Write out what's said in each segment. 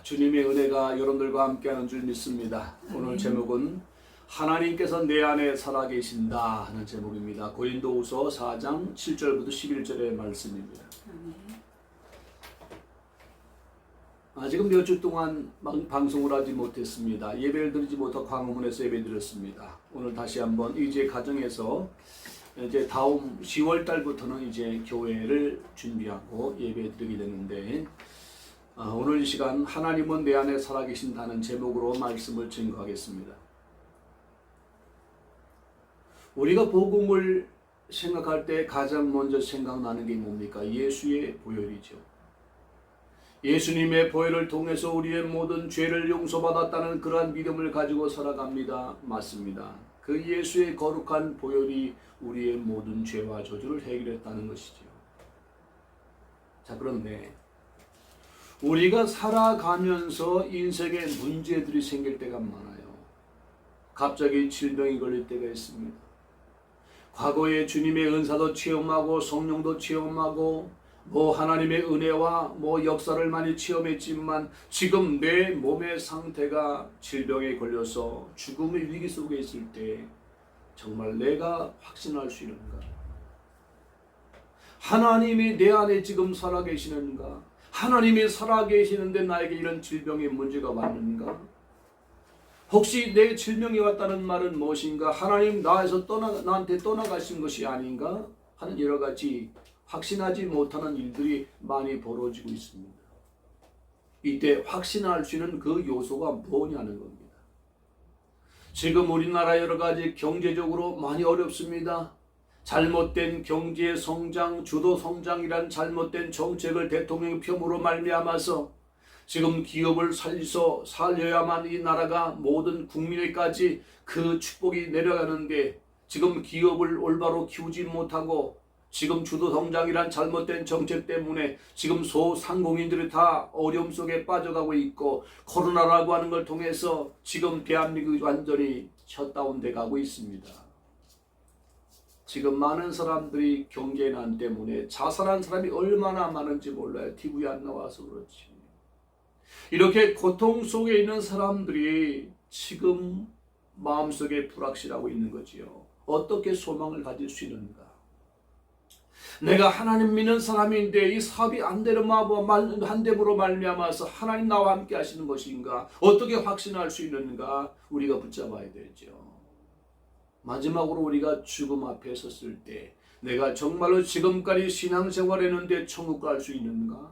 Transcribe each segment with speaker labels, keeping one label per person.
Speaker 1: 주님의 은혜가 여러분들과 함께하는 줄 믿습니다. 오늘 제목은 하나님께서 내 안에 살아계신다 하는 제목입니다. 고린도후서 4장 7절부터 11절의 말씀입니다. 지금 몇 주 동안 방송을 하지 못했습니다. 예배를 드리지 못하고 광화문에서 예배 드렸습니다. 오늘 다시 한번 이제 가정에서 이제 다음 10월 달부터는 이제 교회를 준비하고 예배 드리게 되는데, 오늘 이 시간 하나님은 내 안에 살아계신다는 제목으로 말씀을 증거하겠습니다. 우리가 복음을 생각할 때 가장 먼저 생각나는 게 뭡니까? 예수의 보혈이죠. 예수님의 보혈을 통해서 우리의 모든 죄를 용서받았다는 그러한 믿음을 가지고 살아갑니다. 맞습니다. 그 예수의 거룩한 보혈이 우리의 모든 죄와 저주를 해결했다는 것이죠. 자, 그런데 우리가 살아가면서 인생에 문제들이 생길 때가 많아요. 갑자기 질병이 걸릴 때가 있습니다. 과거에 주님의 은사도 체험하고 성령도 체험하고 하나님의 은혜와 역사를 많이 체험했지만 지금 내 몸의 상태가 질병에 걸려서 죽음의 위기 속에 있을 때 정말 내가 확신할 수 있는가? 하나님이 내 안에 지금 살아계시는가? 하나님이 살아계시는데 나에게 이런 질병의 문제가 왔는가? 혹시 내 질병이 왔다는 말은 무엇인가? 하나님 나한테 떠나가신 것이 아닌가? 하는 여러 가지 확신하지 못하는 일들이 많이 벌어지고 있습니다. 이때 확신할 수 있는 그 요소가 뭐냐는 겁니다. 지금 우리나라 여러 가지 경제적으로 많이 어렵습니다. 잘못된 경제 성장, 주도 성장이란 잘못된 정책을 대통령의 폄으로 말미암아서 지금 기업을 살려야만 이 나라가 모든 국민에까지 그 축복이 내려가는데 지금 기업을 올바로 키우지 못하고 지금 주도 성장이란 잘못된 정책 때문에 지금 소상공인들이 다 어려움 속에 빠져가고 있고 코로나라고 하는 걸 통해서 지금 대한민국이 완전히 셧다운돼 가고 있습니다. 지금 많은 사람들이 경제난 때문에 자살한 사람이 얼마나 많은지 몰라요. TV에 안 나와서 그렇지. 이렇게 고통 속에 있는 사람들이 지금 마음속에 불확실하고 있는 거지요. 어떻게 소망을 가질 수 있는가? 내가 하나님 믿는 사람인데 이 사업이 안 됨으로 말미암아서 하나님 나와 함께 하시는 것인가? 어떻게 확신할 수 있는가? 우리가 붙잡아야 되죠. 마지막으로 우리가 죽음 앞에 섰을 때 내가 정말로 지금까지 신앙생활 했는데 천국 갈 수 있는가?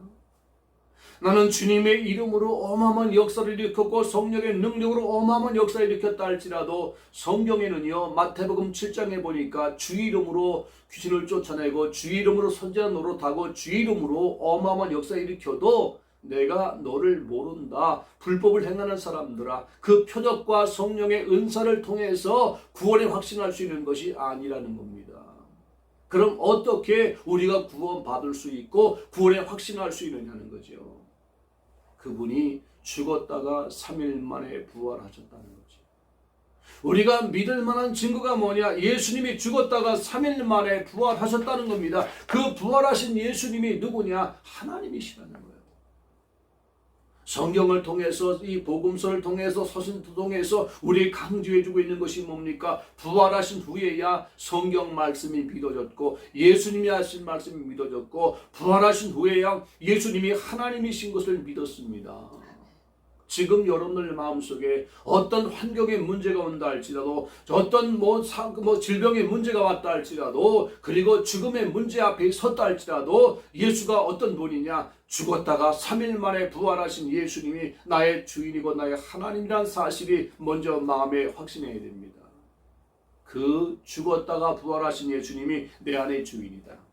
Speaker 1: 나는 주님의 이름으로 어마어마한 역사를 일으켰고 성령의 능력으로 어마어마한 역사를 일으켰다 할지라도 성경에는요, 마태복음 7장에 보니까 주 이름으로 귀신을 쫓아내고 주 이름으로 선지자 노릇하고 주 이름으로 어마어마한 역사를 일으켜도 내가 너를 모른다. 불법을 행하는 사람들아, 그 표적과 성령의 은사를 통해서 구원에 확신할 수 있는 것이 아니라는 겁니다. 그럼 어떻게 우리가 구원받을 수 있고 구원에 확신할 수 있느냐는 거죠. 그분이 죽었다가 3일 만에 부활하셨다는 거죠. 우리가 믿을 만한 증거가 뭐냐? 예수님이 죽었다가 3일 만에 부활하셨다는 겁니다. 그 부활하신 예수님이 누구냐? 하나님이시라는 거예요. 성경을 통해서 이 복음서를 통해서 서신을 통해서 우리 강조해주고 있는 것이 뭡니까? 부활하신 후에야 성경 말씀이 믿어졌고 예수님이 하신 말씀이 믿어졌고 부활하신 후에야 예수님이 하나님이신 것을 믿었습니다. 지금 여러분들 마음속에 어떤 환경의 문제가 온다 할지라도 어떤 질병의 문제가 왔다 할지라도 그리고 죽음의 문제 앞에 섰다 할지라도 예수가 어떤 분이냐? 죽었다가 3일 만에 부활하신 예수님이 나의 주인이고 나의 하나님이란 사실이 먼저 마음에 확신해야 됩니다. 그 죽었다가 부활하신 예수님이 내 안의 주인이다.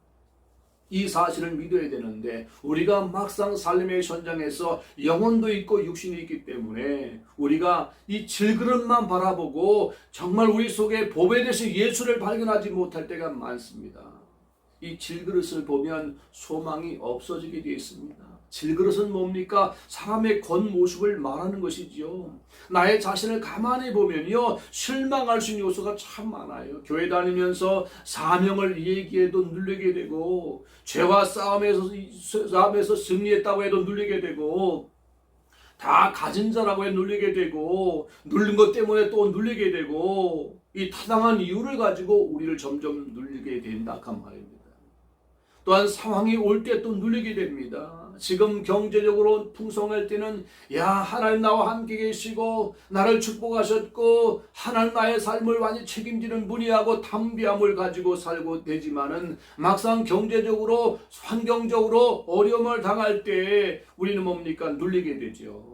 Speaker 1: 이 사실을 믿어야 되는데 우리가 막상 삶의 현장에서 영혼도 있고 육신이 있기 때문에 우리가 이 질그릇만 바라보고 정말 우리 속에 복에 대신 예수를 발견하지 못할 때가 많습니다. 이 질그릇을 보면 소망이 없어지게 되어 있습니다. 질그릇은 뭡니까? 사람의 겉모습을 말하는 것이지요. 나의 자신을 가만히 보면요, 실망할 수 있는 요소가 참 많아요. 교회 다니면서 사명을 얘기해도 눌리게 되고, 죄와 싸움에서 승리했다고 해도 눌리게 되고, 다 가진 자라고 해 눌리게 되고 누른 것 때문에 또 눌리게 되고 이 타당한 이유를 가지고 우리를 점점 눌리게 된다 그 말입니다. 또한 상황이 올 때 또 눌리게 됩니다. 지금 경제적으로 풍성할 때는 야 하나님 나와 함께 계시고 나를 축복하셨고 하나님 나의 삶을 완전히 책임지는 분이 하고 담대함을 가지고 살고 되지만은 막상 경제적으로 환경적으로 어려움을 당할 때 우리는 뭡니까? 눌리게 되죠.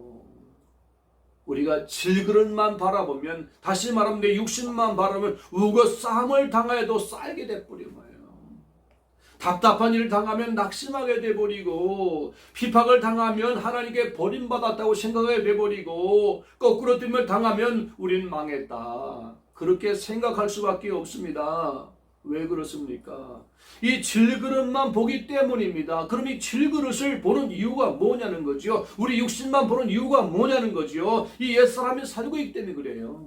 Speaker 1: 우리가 질그릇만 바라보면 다시 말하면 내 육신만 바라보면 우거 싸움을 당하여도 쌓이게 돼버리면 답답한 일을 당하면 낙심하게 돼버리고 핍박을 당하면 하나님께 버림받았다고 생각하게 돼버리고 거꾸로 뜸을 당하면 우린 망했다. 그렇게 생각할 수밖에 없습니다. 왜 그렇습니까? 이 질그릇만 보기 때문입니다. 그럼 이 질그릇을 보는 이유가 뭐냐는 거죠. 우리 육신만 보는 이유가 뭐냐는 거죠. 이 옛사람이 살고 있기 때문에 그래요.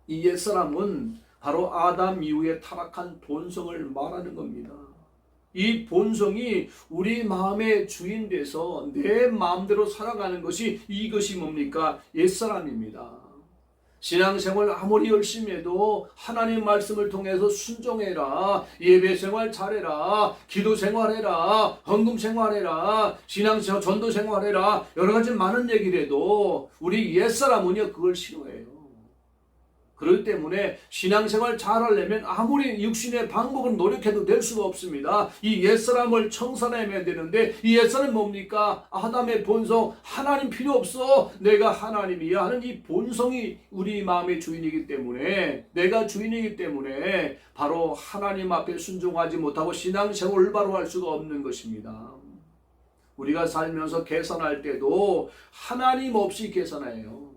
Speaker 1: 이 옛사람은 바로 아담 이후에 타락한 본성을 말하는 겁니다. 이 본성이 우리 마음의 주인 돼서 내 마음대로 살아가는 것이 이것이 뭡니까? 옛사람입니다. 신앙생활 아무리 열심히 해도 하나님 말씀을 통해서 순종해라, 예배생활 잘해라, 기도생활해라, 헌금생활해라, 신앙생활 전도생활해라 여러 가지 많은 얘기를 해도 우리 옛사람은요 그걸 싫어해요. 그렇기 때문에 신앙생활 잘하려면 아무리 육신의 방법을 노력해도 될 수가 없습니다. 이 옛사람을 청산해야 되는데 이 옛사람은 뭡니까? 아담의 본성, 하나님 필요 없어, 내가 하나님이야 하는 이 본성이 우리 마음의 주인이기 때문에, 내가 주인이기 때문에 바로 하나님 앞에 순종하지 못하고 신앙생활을 올바로 할 수가 없는 것입니다. 우리가 살면서 계산할 때도 하나님 없이 계산해요.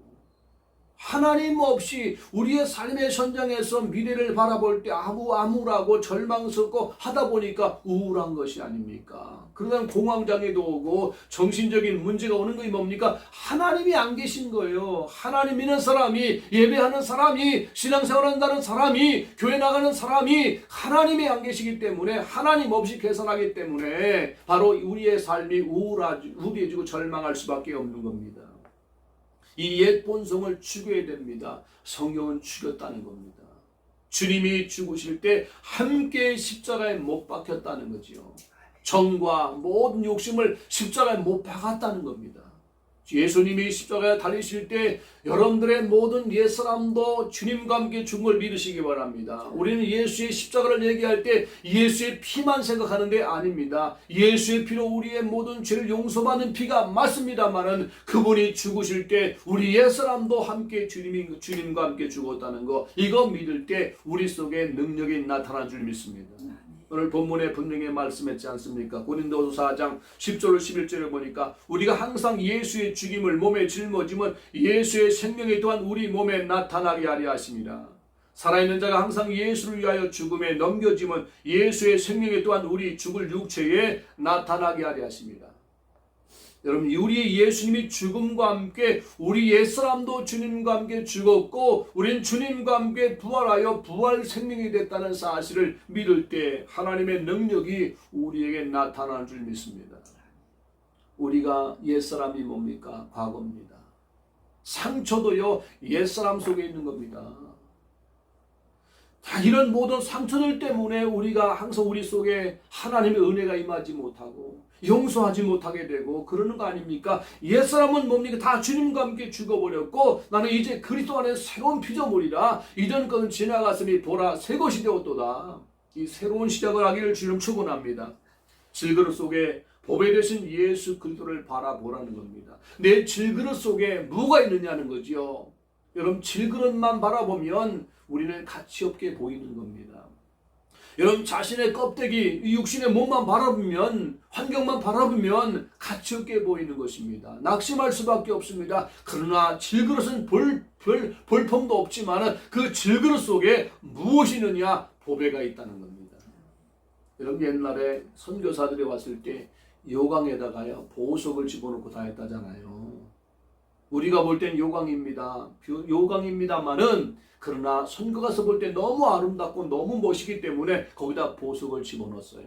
Speaker 1: 하나님 없이 우리의 삶의 현장에서 미래를 바라볼 때 암울하고 절망스럽고 하다 보니까 우울한 것이 아닙니까? 그러면 공황장애도 오고 정신적인 문제가 오는 것이 뭡니까? 하나님이 안 계신 거예요. 하나님 믿는 사람이, 예배하는 사람이, 신앙생활 한다는 사람이, 교회 나가는 사람이 하나님이 안 계시기 때문에, 하나님 없이 계산하기 때문에 바로 우리의 삶이 우울해지고 절망할 수밖에 없는 겁니다. 이 옛 본성을 죽여야 됩니다. 성경은 죽였다는 겁니다. 주님이 죽으실 때 함께 십자가에 못 박혔다는 거지요. 정과 모든 욕심을 십자가에 못 박았다는 겁니다. 예수님이 십자가에 달리실 때 여러분들의 모든 옛사람도 주님과 함께 죽은 걸 믿으시기 바랍니다. 우리는 예수의 십자가를 얘기할 때 예수의 피만 생각하는 게 아닙니다. 예수의 피로 우리의 모든 죄를 용서받는 피가 맞습니다만은 그분이 죽으실 때 우리 옛사람도 함께 주님과 함께 죽었다는 거, 이거 믿을 때 우리 속에 능력이 나타난 줄 믿습니다. 오늘 본문에 분명히 말씀했지 않습니까? 고린도서 4장 10절로 11절을 보니까 우리가 항상 예수의 죽임을 몸에 짊어지면 예수의 생명이 또한 우리 몸에 나타나게 하려 하십니다. 살아있는 자가 항상 예수를 위하여 죽음에 넘겨지면 예수의 생명이 또한 우리 죽을 육체에 나타나게 하려 하십니다. 여러분, 우리 예수님이 죽음과 함께 우리 옛사람도 주님과 함께 죽었고 우린 주님과 함께 부활하여 부활 생명이 됐다는 사실을 믿을 때 하나님의 능력이 우리에게 나타나는 줄 믿습니다. 우리가 옛사람이 뭡니까? 과거입니다. 상처도요 옛사람 속에 있는 겁니다. 다 이런 모든 상처들 때문에 우리가 항상 우리 속에 하나님의 은혜가 임하지 못하고 용서하지 못하게 되고 그러는 거 아닙니까? 옛사람은 뭡니까? 다 주님과 함께 죽어버렸고 나는 이제 그리스도 안에 새로운 피조물이라 이전 것은 지나갔으니 보라 새 것이 되었도다. 이 새로운 시작을 하기를 주님 축원합니다. 질그릇 속에 보배 되신 예수 그리스도를 바라보라는 겁니다. 내 질그릇 속에 뭐가 있느냐는 거죠. 여러분, 질그릇만 바라보면 우리는 가치 없게 보이는 겁니다. 여러분, 자신의 껍데기, 육신의 몸만 바라보면, 환경만 바라보면 가치 없게 보이는 것입니다. 낙심할 수밖에 없습니다. 그러나 질그릇은 볼품도 없지만 그 질그릇 속에 무엇이 있느냐? 보배가 있다는 겁니다. 여러분, 옛날에 선교사들이 왔을 때 요강에다가요 보석을 집어넣고 다 했다잖아요. 우리가 볼 땐 요강입니다만은 그러나 선교 가서 볼 때 너무 아름답고 너무 멋있기 때문에 거기다 보석을 집어넣었어요.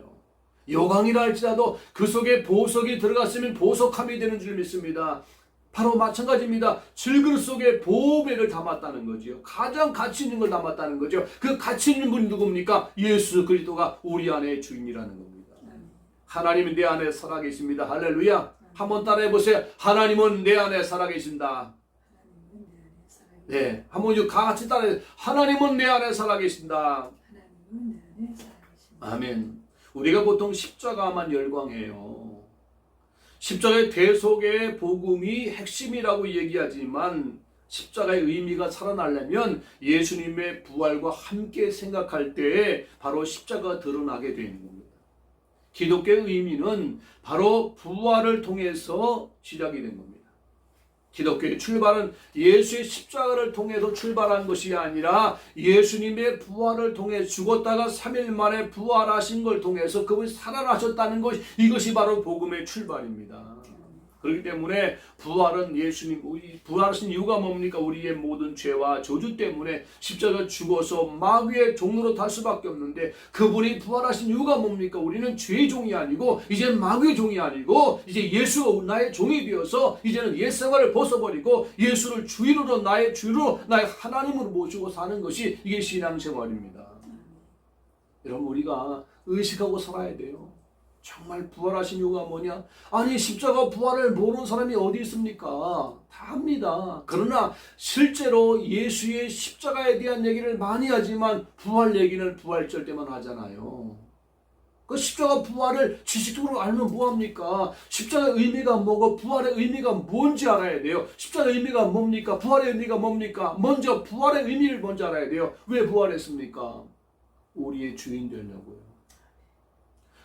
Speaker 1: 요강이라 할지라도 그 속에 보석이 들어갔으면 보석함이 되는 줄 믿습니다. 바로 마찬가지입니다. 질그릇 속에 보배를 담았다는 거죠. 가장 가치 있는 걸 담았다는 거죠. 그 가치 있는 분이 누굽니까? 예수 그리스도가 우리 안에 주인이라는 겁니다. 하나님은 내 안에 살아계십니다. 할렐루야. 한번 따라해 보세요. 하나님은 내 안에 살아계신다. 네, 한번 같이 따라해. 하나님은 내 안에 살아계신다. 아멘. 우리가 보통 십자가만 열광해요. 십자가의 대속의 복음이 핵심이라고 얘기하지만 십자가의 의미가 살아나려면 예수님의 부활과 함께 생각할 때에 바로 십자가가 드러나게 되는 겁니다. 기독교의 의미는 바로 부활을 통해서 시작이 된 겁니다. 기독교의 출발은 예수의 십자가를 통해서 출발한 것이 아니라 예수님의 부활을 통해 죽었다가 3일 만에 부활하신 걸 통해서 그분이 살아나셨다는 것, 이것이 바로 복음의 출발입니다. 그렇기 때문에 부활은 예수님, 부활하신 이유가 뭡니까? 우리의 모든 죄와 저주 때문에 십자가 죽어서 마귀의 종로로 달 수밖에 없는데 그분이 부활하신 이유가 뭡니까? 우리는 죄의 종이 아니고 이제 마귀의 종이 아니고 이제 예수가 나의 종이 되어서 이제는 옛 생활을 벗어버리고 예수를 주인으로 나의 주로 나의 하나님으로 모시고 사는 것이 이게 신앙생활입니다. 여러분 우리가 의식하고 살아야 돼요. 정말 부활하신 이유가 뭐냐? 아니 십자가 부활을 모르는 사람이 어디 있습니까? 다 합니다. 그러나 실제로 예수의 십자가에 대한 얘기를 많이 하지만 부활 얘기는 부활절 때만 하잖아요. 그 십자가 부활을 지식적으로 알면 뭐합니까? 십자가의 의미가 뭐고 부활의 의미가 뭔지 알아야 돼요. 십자가의 의미가 뭡니까? 부활의 의미가 뭡니까? 먼저 부활의 의미를 먼저 알아야 돼요. 왜 부활했습니까? 우리의 주인 되려고요.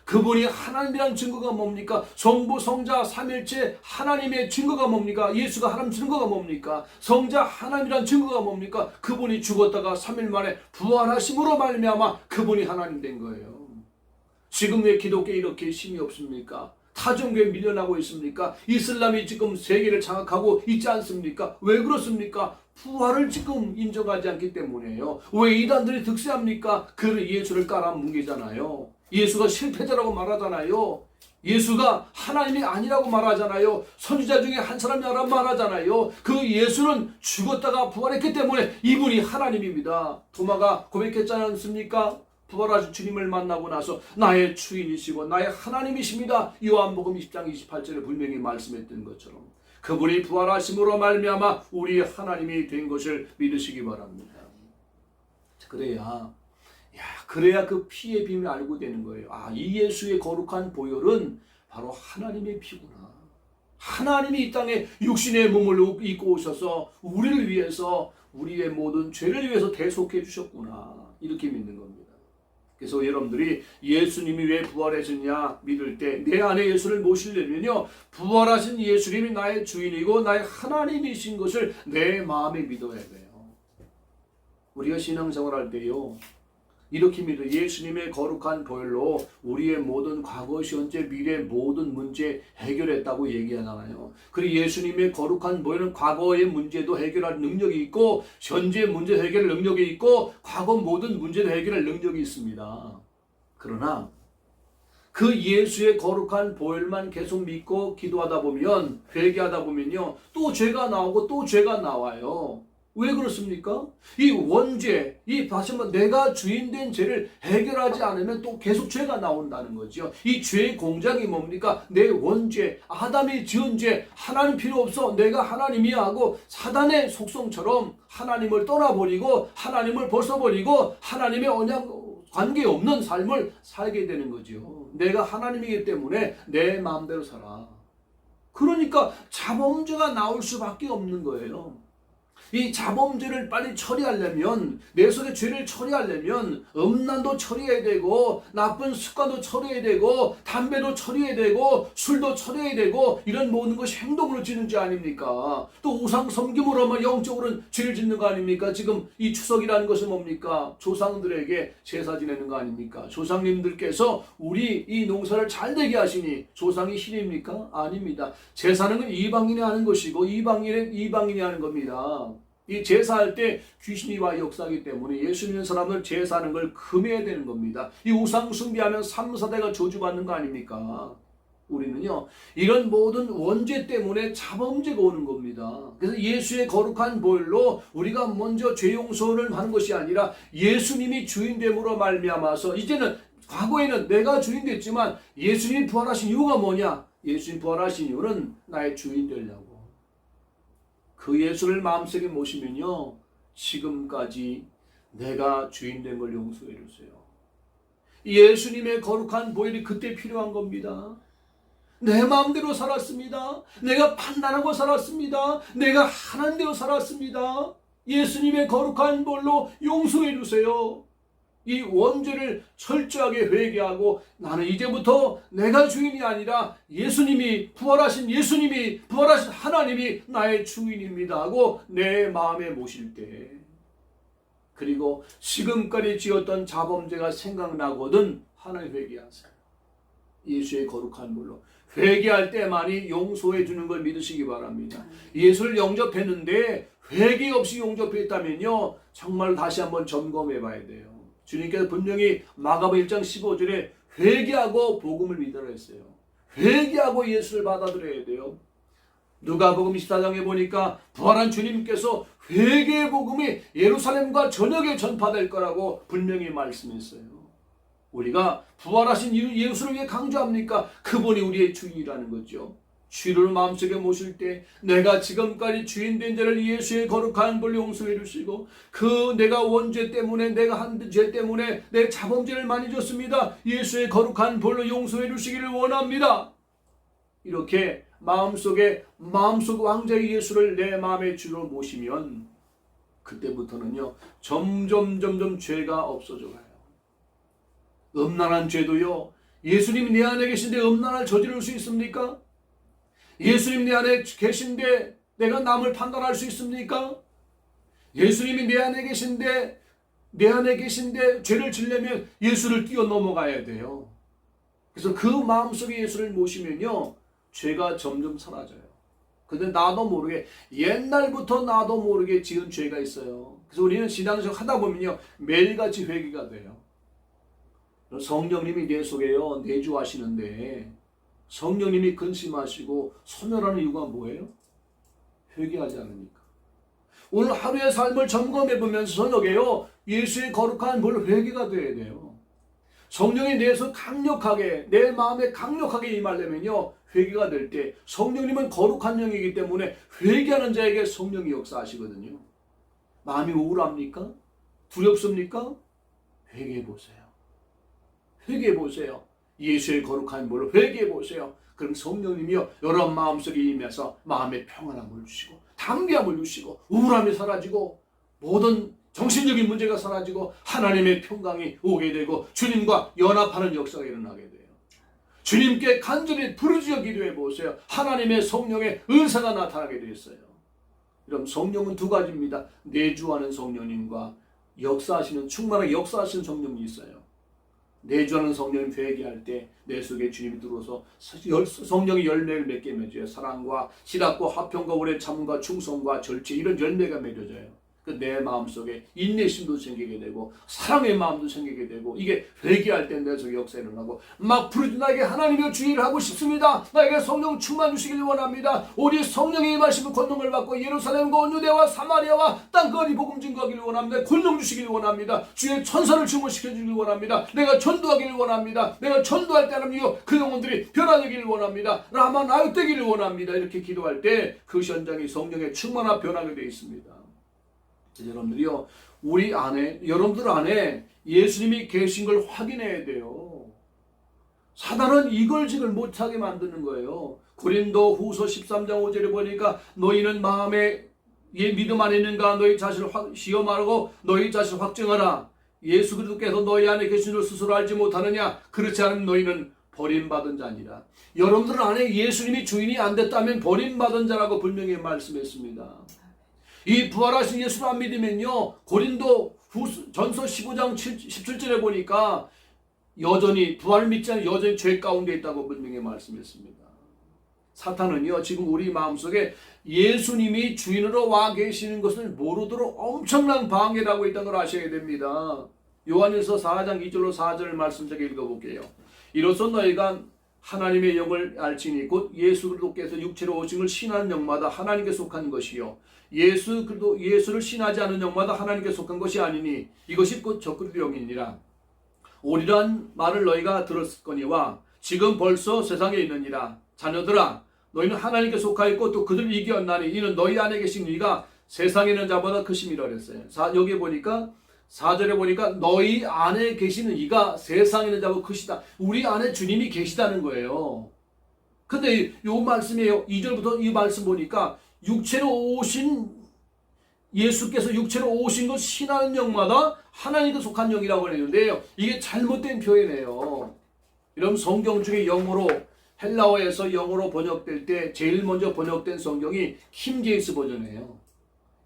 Speaker 1: 그분이 하나님이라는 증거가 뭡니까? 성부, 성자, 삼일체 하나님의 증거가 뭡니까? 예수가 하나님 증거가 뭡니까? 성자 하나님이라는 증거가 뭡니까? 그분이 죽었다가 3일 만에 부활하심으로 말미암아 그분이 하나님 된 거예요. 지금 왜 기독교에 이렇게 힘이 없습니까? 타종교에 밀려나고 있습니까? 이슬람이 지금 세계를 장악하고 있지 않습니까? 왜 그렇습니까? 부활을 지금 인정하지 않기 때문에요. 왜 이단들이 득세합니까? 그 예수를 깔아뭉개잖아요. 예수가 실패자라고 말하잖아요. 예수가 하나님이 아니라고 말하잖아요. 선지자 중에 한 사람이라고 말하잖아요. 그 예수는 죽었다가 부활했기 때문에 이분이 하나님입니다. 도마가 고백했지 않습니까? 부활하신 주님을 만나고 나서 나의 주인이시고 나의 하나님이십니다. 요한복음 20장 28절에 분명히 말씀했던 것처럼 그분이 부활하심으로 말미암아 우리 하나님이 된 것을 믿으시기 바랍니다. 그래야 그 피의 비밀을 알고 되는 거예요. 이 예수의 거룩한 보혈은 바로 하나님의 피구나. 하나님이 이 땅에 육신의 몸을 입고 오셔서 우리를 위해서 우리의 모든 죄를 위해서 대속해 주셨구나. 이렇게 믿는 겁니다. 그래서 여러분들이 예수님이 왜 부활하셨냐 믿을 때 내 안에 예수를 모시려면요 부활하신 예수님이 나의 주인이고 나의 하나님이신 것을 내 마음에 믿어야 돼요. 우리가 신앙생활할 때요 이렇게 믿어 예수님의 거룩한 보혈로 우리의 모든 과거, 현재, 미래 모든 문제 해결했다고 얘기하잖아요. 그리고 예수님의 거룩한 보혈은 과거의 문제도 해결할 능력이 있고 현재 문제 해결 능력이 있고 과거 모든 문제도 해결할 능력이 있습니다. 그러나 그 예수의 거룩한 보혈만 계속 믿고 기도하다 보면 회개하다 보면요 또 죄가 나오고 또 죄가 나와요. 왜 그렇습니까? 이 원죄, 다시 한번 내가 주인된 죄를 해결하지 않으면 또 계속 죄가 나온다는 거죠. 이 죄의 공작이 뭡니까? 내 원죄, 아담이 지은 죄, 하나님 필요 없어, 내가 하나님이야 하고 사단의 속성처럼 하나님을 떠나버리고 하나님을 벗어버리고 하나님의 언약 관계없는 삶을 살게 되는 거죠. 내가 하나님이기 때문에 내 마음대로 살아. 그러니까 자범죄가 나올 수밖에 없는 거예요. 이 자범죄를 빨리 처리하려면 내 속의 죄를 처리하려면 음란도 처리해야 되고 나쁜 습관도 처리해야 되고 담배도 처리해야 되고 술도 처리해야 되고 이런 모든 것이 행동으로 짓는 죄 아닙니까? 또 우상 섬김으로 하면 영적으로는 죄를 짓는 거 아닙니까? 지금 이 추석이라는 것은 뭡니까? 조상들에게 제사 지내는 거 아닙니까? 조상님들께서 우리 이 농사를 잘 되게 하시니 조상이 신입니까? 아닙니다. 제사는 건 이방인이 하는 것이고 이방인이 하는 겁니다. 이 제사할 때 귀신이 와 역사하기 때문에 예수 믿는 사람들 제사하는 걸 금해야 되는 겁니다. 이 우상 숭배하면 3, 4대가 저주받는 거 아닙니까? 우리는요, 이런 모든 원죄 때문에 자범죄가 오는 겁니다. 그래서 예수의 거룩한 보혈로 우리가 먼저 죄 용서를 하는 것이 아니라 예수님이 주인됨으로 말미암아서, 이제는 과거에는 내가 주인 됐지만 예수님이 부활하신 이유가 뭐냐? 예수님 부활하신 이유는 나의 주인 되려고. 그 예수를 마음속에 모시면요, 지금까지 내가 주인 된 걸 용서해 주세요. 예수님의 거룩한 보혈이 그때 필요한 겁니다. 내 마음대로 살았습니다. 내가 판단하고 살았습니다. 내가 하나님 대로 살았습니다. 예수님의 거룩한 보혈로 용서해 주세요. 이 원죄를 철저하게 회개하고, 나는 이제부터 내가 주인이 아니라 예수님이, 부활하신 하나님이 나의 주인입니다 하고 내 마음에 모실 때, 그리고 지금까지 지었던 자범죄가 생각나거든 하나님 회개하세요. 예수의 거룩한 물로 회개할 때만이 용서해 주는 걸 믿으시기 바랍니다. 예수를 영접했는데 회개 없이 영접했다면요, 정말 다시 한번 점검해 봐야 돼요. 주님께서 분명히 마가복음 1장 15절에 회개하고 복음을 믿으라 했어요. 회개하고 예수를 받아들여야 돼요. 누가복음 24장에 보니까 부활한 주님께서 회개의 복음이 예루살렘과 전역에 전파될 거라고 분명히 말씀했어요. 우리가 부활하신 예수를 왜 강조합니까? 그분이 우리의 주인이라는 거죠. 주를 마음속에 모실 때 내가 지금까지 주인 된 자를 예수의 거룩한 불로 용서해 주시고, 그 내가 원죄 때문에, 내가 한 죄 때문에 내 자범죄를 많이 졌습니다. 예수의 거룩한 불로 용서해 주시기를 원합니다. 이렇게 마음속 왕자의 예수를 내 마음의 주로 모시면 그때부터는요, 점점 죄가 없어져 가요. 음란한 죄도요, 예수님이 내 안에 계신데 음란을 저지를 수 있습니까? 예수님 내 안에 계신데 내가 남을 판단할 수 있습니까? 예수님이 내 안에 계신데 죄를 지려면 예수를 뛰어넘어가야 돼요. 그래서 그 마음속에 예수를 모시면요, 죄가 점점 사라져요. 근데 나도 모르게, 옛날부터 나도 모르게 지은 죄가 있어요. 그래서 우리는 신앙생활 하다 보면요, 매일같이 회개가 돼요. 성령님이 내 속에요, 내주하시는데 성령님이 근심하시고 소멸하는 이유가 뭐예요? 회개하지 않으니까. 오늘 하루의 삶을 점검해 보면서 저녁에요, 예수의 거룩한 볼 회개가 돼야 돼요. 성령이 내에서 강력하게, 내 마음에 강력하게 임하려면요, 회개가 될 때, 성령님은 거룩한 영이기 때문에 회개하는 자에게 성령이 역사하시거든요. 마음이 우울합니까? 두렵습니까? 회개해 보세요. 회개해 보세요. 예수의 거룩한 물로 회개해 보세요. 그럼 성령님이요, 여러분 마음속에 임해서 마음의 평안함을 주시고, 담대함을 주시고, 우울함이 사라지고, 모든 정신적인 문제가 사라지고 하나님의 평강이 오게 되고 주님과 연합하는 역사가 일어나게 돼요. 주님께 간절히 부르짖어 기도해 보세요. 하나님의 성령의 은사가 나타나게 되었어요. 그럼 성령은 두 가지입니다. 내주하는 성령님과 역사하시는, 충만하게 역사하시는 성령이 있어요. 내주하는 성령님, 회개할 때 내 속에 주님이 들어오서 성령의 열매를 맺게 맺어요. 사랑과 실학과 화평과 오래 참음과 충성과 절제, 이런 열매가 맺어져요. 내 마음속에 인내심도 생기게 되고 사랑의 마음도 생기게 되고, 이게 회개할 때 내 속에 역사 일어나고, 막 부르짖어 나에게 하나님의 주의를 하고 싶습니다. 나에게 성령 충만 주시길 원합니다. 우리 성령의 임하심을 권능을 받고 예루살렘과 온 유대와 사마리아와 땅끝이 복음 증거하기를 원합니다. 권능 주시길 원합니다. 주의 천사를 충만시켜 주길 원합니다. 내가 전도하기를 원합니다. 내가 전도할 때는요, 그 영혼들이 변화되기를 원합니다. 라마 나육되기를 원합니다. 이렇게 기도할 때 그 현장이 성령의 충만한 변화가 되어 있습니다. 여러분들이요, 여러분들 안에 예수님이 계신 걸 확인해야 돼요. 사단은 이걸 지금 못하게 만드는 거예요. 고린도 후서 13장 5절에 보니까 너희는 마음에 믿음 안에 있는가 너희 자신을 시험하고 너희 자신을 확증하라. 예수 그리스도께서 너희 안에 계신 줄 스스로 알지 못하느냐? 그렇지 않으면 너희는 버림받은 자니라. 여러분들 안에 예수님이 주인이 안 됐다면 버림받은 자라고 분명히 말씀했습니다. 이 부활하신 예수를 안 믿으면요, 고린도 전서 15장 17절에 보니까 여전히 부활을 믿지 않은 여전히 죄 가운데 있다고 분명히 말씀했습니다. 사탄은요, 지금 우리 마음속에 예수님이 주인으로 와 계시는 것을 모르도록 엄청난 방해를 하고 있다는 걸 아셔야 됩니다. 요한일서 4장 2절로 4절을 말씀 제가 읽어볼게요. 이로써 너희가 하나님의 영을 알지니 곧 예수 그리스도께서 육체로 오신 걸 신하는 영마다 하나님께 속한 것이요 예수를 신하지 않은 영마다 하나님께 속한 것이 아니니 이것이 곧 적그리스도 영이니라. 오리란 말을 너희가 들었거니와 지금 벌써 세상에 있느니라. 자녀들아 너희는 하나님께 속하였고 또 그들을 이겼나니 이는 너희 안에 계신 이가 세상에 있는 자보다 크심이라 그랬어요. 여기 보니까 4절에 보니까 너희 안에 계시는 이가 세상에 있는 자보다 크시다. 우리 안에 주님이 계시다는 거예요. 근데 이 말씀이에요. 2절부터 이 말씀 보니까 육체로 오신 예수께서 육체로 오신 것 신하는 영마다 하나님께 속한 영이라고 했는데요. 이게 잘못된 표현이에요. 이런 성경 중에 영어로 헬라어에서 영어로 번역될 때 제일 먼저 번역된 성경이 킹 제임스 버전이에요.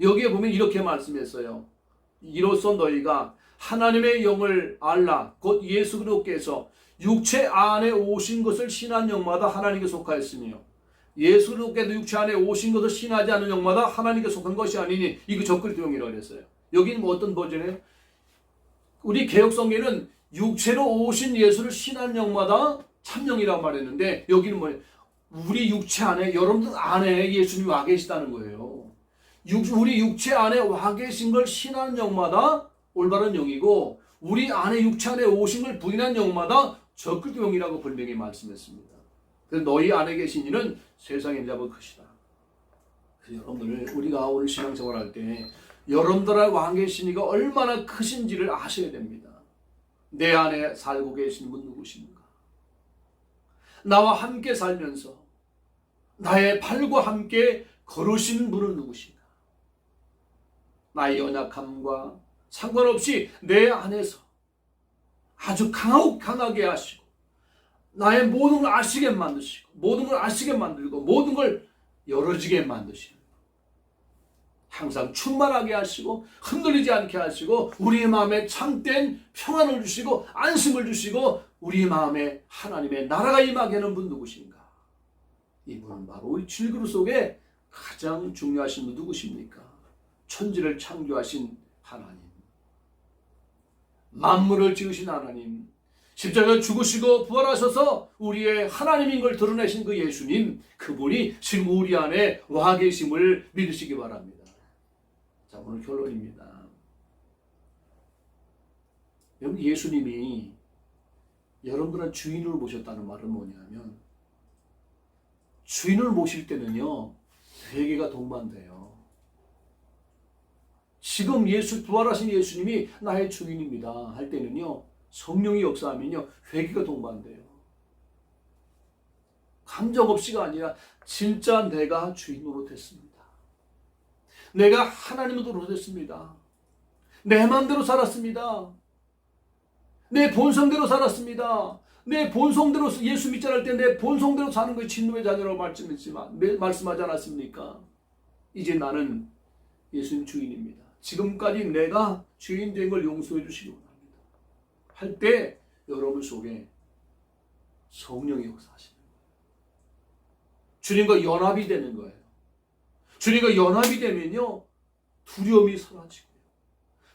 Speaker 1: 여기에 보면 이렇게 말씀했어요. 이로써 너희가 하나님의 영을 알라 곧 예수 그리스도께서 육체 안에 오신 것을 신한 영마다 하나님께 속하였으며 예수 그리스도께서 육체 안에 오신 것을 신하지 않은 영마다 하나님께 속한 것이 아니니 이거 적그리스도 영이라고 했어요. 여기는 뭐 어떤 버전이에요? 우리 개혁성경에는 육체로 오신 예수를 신한 영마다 참영이라고 말했는데 여기는 뭐예요? 우리 육체 안에 여러분들 안에 예수님이 와 계시다는 거예요. 우리 육체 안에 와 계신 걸 신하는 영마다 올바른 영이고 우리 안에 육체 안에 오신 걸 부인한 영마다 적그리스도 영이라고 분명히 말씀했습니다. 그래서 너희 안에 계신 이는 세상에 있는 자보다 크시다. 그래서 여러분들 우리가 오늘 신앙생활할 때 여러분들의 왕 계신 이가 얼마나 크신지를 아셔야 됩니다. 내 안에 살고 계신 분 누구십니까? 나와 함께 살면서 나의 발과 함께 걸으신 분은 누구신가? 나의 연약함과 상관없이 내 안에서 아주 강하게 하시고 나의 모든 걸 아시게 만드시고 모든 걸 아시게 만들고 모든 걸 열어지게 만드시고 항상 충만하게 하시고 흔들리지 않게 하시고 우리의 마음에 참된 평안을 주시고 안심을 주시고 우리 마음에 하나님의 나라가 임하게 하는 분 누구신가? 이분은 바로 우리 질그릇 속에 가장 중요하신 분 누구십니까? 천지를 창조하신 하나님, 만물을 지으신 하나님, 십자가에 죽으시고 부활하셔서 우리의 하나님인 걸 드러내신 그 예수님, 그분이 지금 우리 안에 와 계심을 믿으시기 바랍니다. 자, 오늘 결론입니다. 여러분, 예수님이 여러분들은 주인을 모셨다는 말은 뭐냐면 주인을 모실 때는요 회개가 동반돼요. 지금 부활하신 예수님이 나의 주인입니다 할 때는요 성령이 역사하면요 회개가 동반돼요. 감정 없이가 아니라 진짜 내가 주인으로 됐습니다. 내가 하나님으로 됐습니다. 내 마음대로 살았습니다. 내 본성대로 살았습니다. 내 본성대로 예수 믿자 할 때 내 본성대로 사는 것이 진노의 자녀라고 말씀하지 않았습니까? 이제 나는 예수님 주인입니다. 지금까지 내가 주인 된 걸 용서해 주시기 원합니다. 할 때 여러분 속에 성령이 역사하시는 거예요. 주님과 연합이 되는 거예요. 주님과 연합이 되면요 두려움이 사라지고요.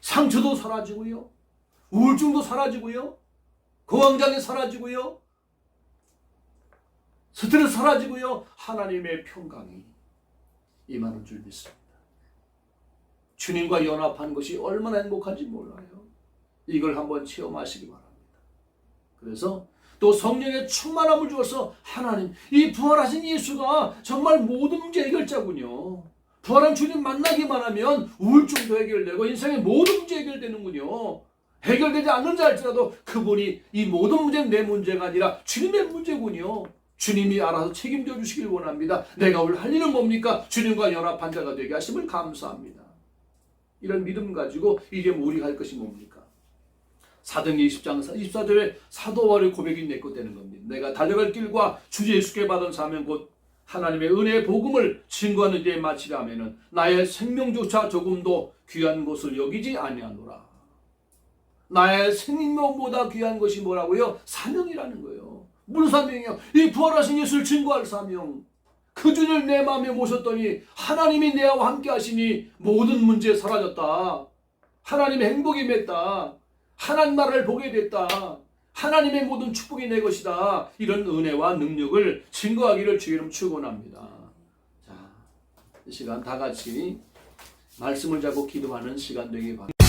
Speaker 1: 상처도 사라지고요. 우울증도 사라지고요. 공황장애 사라지고요. 스트레스 사라지고요. 하나님의 평강이 임하는 줄 믿습니다. 주님과 연합하는 것이 얼마나 행복한지 몰라요. 이걸 한번 체험하시기 바랍니다. 그래서 또 성령의 충만함을 주어서 하나님, 이 부활하신 예수가 정말 모든 문제 해결자군요. 부활한 주님 만나기만 하면 우울증도 해결되고 인생의 모든 문제 해결되는군요. 해결되지 않는 자 할지라도 그분이 이 모든 문제는 내 문제가 아니라 주님의 문제군요. 주님이 알아서 책임져 주시길 원합니다. 내가 오늘 할 일은 뭡니까? 주님과 연합한 자가 되게 하심을 감사합니다. 이런 믿음 가지고 이제 우리가 할 것이 뭡니까? 사도행전 20장 24절에 사도 바울의 고백이 내 것 되는 겁니다. 내가 달려갈 길과 주 예수께 받은 사명 곧 하나님의 은혜의 복음을 증거하는 데에 마치려 하면은 나의 생명조차 조금도 귀한 것을 여기지 아니하노라. 나의 생명보다 귀한 것이 뭐라고요? 사명이라는 거예요. 무슨 사명이에요? 이 부활하신 예수를 증거할 사명. 그 주를 내 마음에 모셨더니 하나님이 내와 함께 하시니 모든 문제 사라졌다. 하나님의 행복이 맺다. 하나님 나라를 보게 됐다. 하나님의 모든 축복이 내 것이다. 이런 은혜와 능력을 증거하기를 주의 이름 축원합니다. 자, 이 시간 다 같이 말씀을 잡고 기도하는 시간 되기 바랍니다.